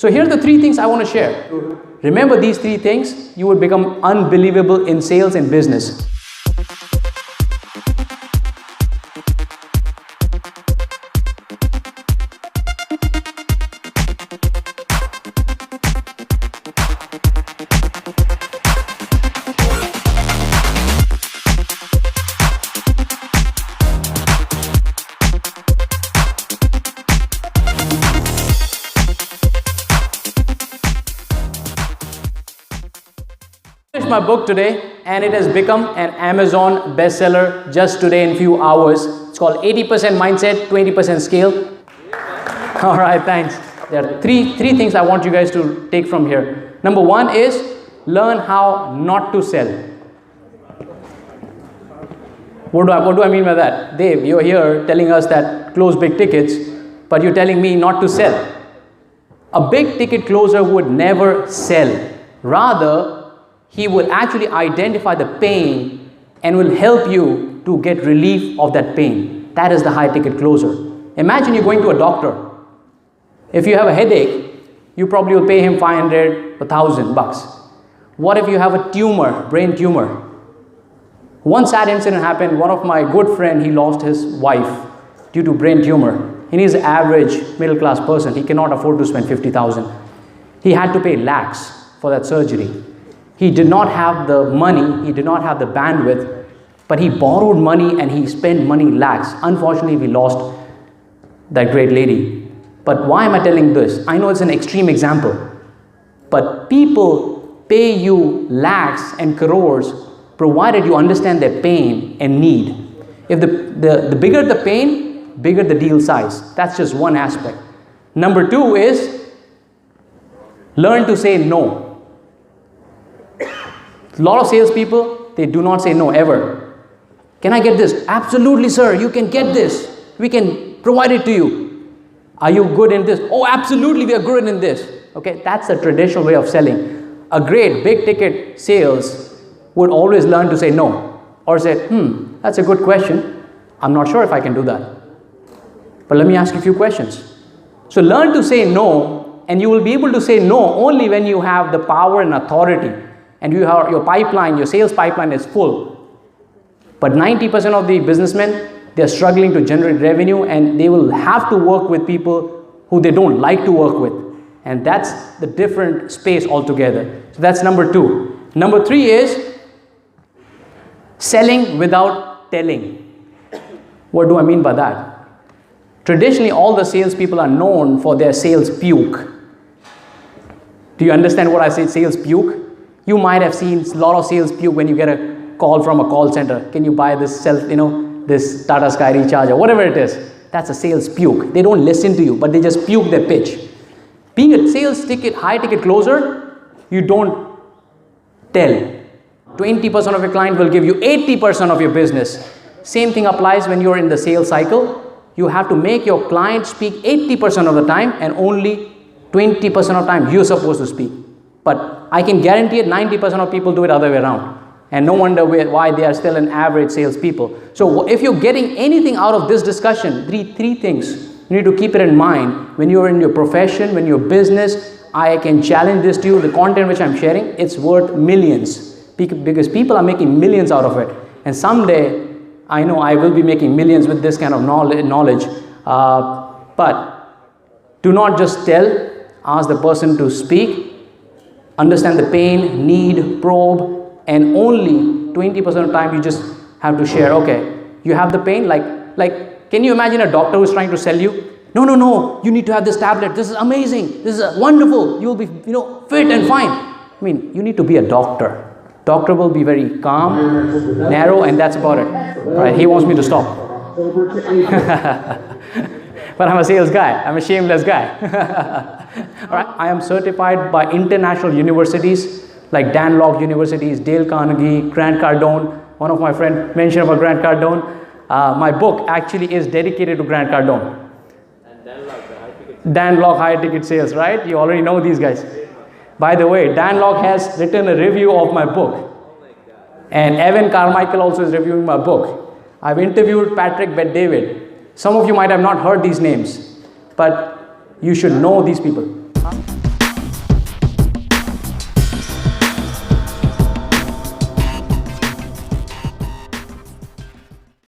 So here are the three things I want to share. Remember these three things, you will become unbelievable in sales and business. My book today, and it has become an Amazon bestseller just today in few hours. It's called 80% Mindset, 20% Scale. All right, thanks. There are three things I want you guys to take from here. Number one is learn how not to sell. What do I mean by that? Dave, you're here telling us that close big tickets, but you're telling me not to sell. A big ticket closer would never sell. Rather, he will actually identify the pain and will help you to get relief of that pain. That is the high ticket closer. Imagine you're going to a doctor. If you have a headache, you probably will pay him 500 or 1,000 bucks. What if you have a tumor, brain tumor? One sad incident happened. One of my good friend, he lost his wife due to brain tumor. And he's an average middle class person. He cannot afford to spend 50,000. He had to pay lakhs for that surgery. He did not have the money, he did not have the bandwidth, but he borrowed money and he spent money lakhs. Unfortunately, we lost that great lady. But why am I telling this? I know it's an extreme example, but people pay you lakhs and crores provided you understand their pain and need. If the bigger the pain, bigger the deal size. That's just one aspect. Number two is learn to say no. A lot of salespeople, they do not say no ever. Can I get this? Absolutely, sir. You can get this. We can provide it to you. Are you good in this? Oh, absolutely. We are good in this. Okay, that's a traditional way of selling. A great big ticket sales would always learn to say no, or say, that's a good question. I'm not sure if I can do that. But let me ask you a few questions. So learn to say no, and you will be able to say no only when you have the power and authority. And you have your pipeline, your sales pipeline is full. But 90% of the businessmen, they're struggling to generate revenue, and they will have to work with people who they don't like to work with. And that's the different space altogether. So that's number two. Number three is selling without telling. What do I mean by that? Traditionally, all the salespeople are known for their sales puke. Do you understand what I say, sales puke? You might have seen a lot of sales puke when you get a call from a call center. Can you buy this this Tata Sky Recharge or whatever it is? That's a sales puke. They don't listen to you, but they just puke their pitch. Being a sales ticket, high ticket closer, you don't tell. 20% of your client will give you 80% of your business. Same thing applies when you're in the sales cycle. You have to make your client speak 80% of the time, and only 20% of the time you're supposed to speak. But I can guarantee it, 90% of people do it other way around. And no wonder why they are still an average salespeople. So if you're getting anything out of this discussion, three things, you need to keep it in mind. When you're in your profession, when you're business, I can challenge this to you. The content which I'm sharing, it's worth millions. Because people are making millions out of it. And someday, I know I will be making millions with this kind of knowledge. But do not just tell, ask the person to speak. Understand the pain, need, probe, and only 20% of the time you just have to share. Okay, you have the pain, like can you imagine a doctor who's trying to sell you? No, you need to have this tablet. This is amazing. This is wonderful. You will be, fit and fine. I mean, you need to be a doctor. Doctor will be very calm, narrow, and that's about it. Right? He wants me to stop. But I'm a sales guy. I'm a shameless guy. All right. I am certified by international universities like Dan Lok Universities, Dale Carnegie, Grant Cardone. One of my friends mentioned about Grant Cardone. My book actually is dedicated to Grant Cardone. And Dan Lok, high ticket sales, right? You already know these guys. By the way, Dan Lok has written a review of my book. And Evan Carmichael also is reviewing my book. I've interviewed Patrick Bet-David. Some of you might have not heard these names, but you should know these people. Huh?